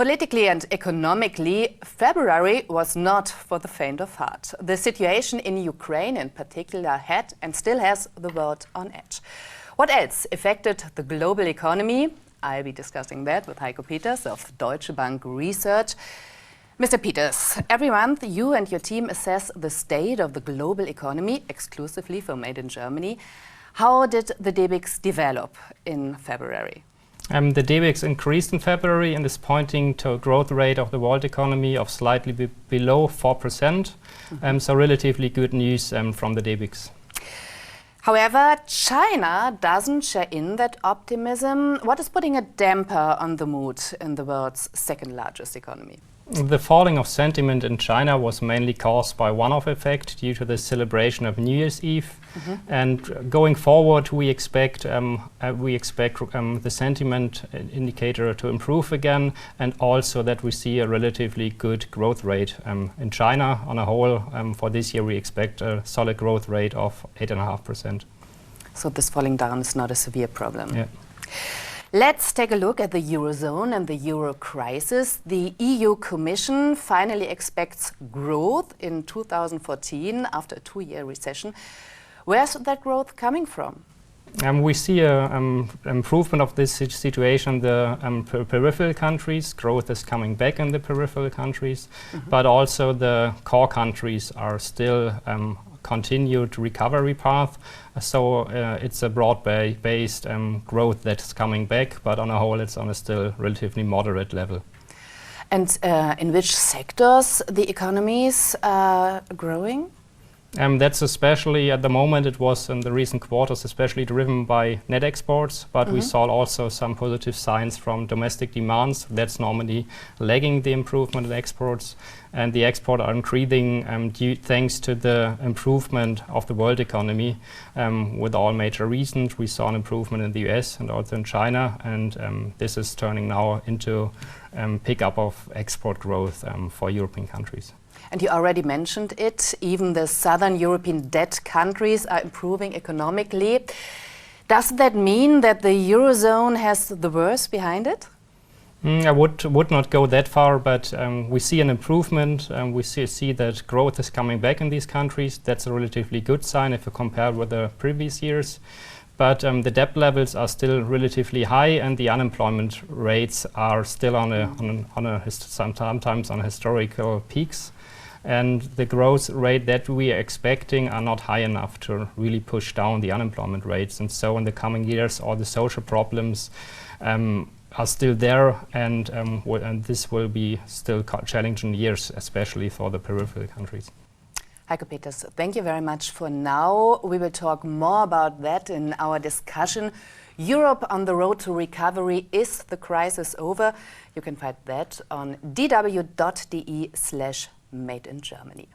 Politically and economically, February was not for the faint of heart. The situation in Ukraine in particular had and still has the world on edge. What else affected the global economy? I'll be discussing that with Heiko Peters of Deutsche Bank Resarch. Mr. Peters, every month you and your team assess the state of the global economy exclusively for Made in Germany. How did the DBIX develop in February? The DBIX increased in February and is pointing to a growth rate of the world economy of slightly below 4%. So relatively good news from the DBIX. However, China doesn't share in that optimism. What is putting a damper on the mood in the world's second largest economy? The falling of sentiment in China was mainly caused by one-off effect due to the celebration of New Year's Eve. And going forward, we expect the sentiment indicator to improve again, and also that we see a relatively good growth rate in China on a whole. For this year, we expect a solid growth rate of 8.5%. So this falling down is not a severe problem. Yeah. Let's take a look at the Eurozone and the Euro crisis. The EU Commission finally expects growth in 2014 after a two-year recession. Where's that growth coming from? We see an improvement of this situation in the peripheral countries. Growth is coming back in the peripheral countries, but also the core countries are still continued recovery path. So it's a broad-based growth that's coming back, but on a whole it's on a still relatively moderate level. And in which sectors the economies are growing? That's especially at the moment, it was in the recent quarters especially driven by net exports, but we saw also some positive signs from domestic demands. That's normally lagging the improvement in exports, and the exports are increasing thanks to the improvement of the world economy. With all major regions, we saw an improvement in the US and also in China, and this is turning now into pickup of export growth for European countries. And you already mentioned it, even the southern European debt countries are improving economically. Does that mean that the Eurozone has the worst behind it? I would not go that far, but we see an improvement. We see that growth is coming back in these countries. That's a relatively good sign if you compare with the previous years. But the debt levels are still relatively high, and the unemployment rates are still sometimes on historical peaks. And the growth rate that we are expecting are not high enough to really push down the unemployment rates. And so in the coming years, all the social problems are still there, and this will be still challenging years, especially for the peripheral countries. Heiko Peters, thank you very much for now. We will talk more about that in our discussion. Europe on the road to recovery. Is the crisis over? You can find that on dw.de/Made in Germany.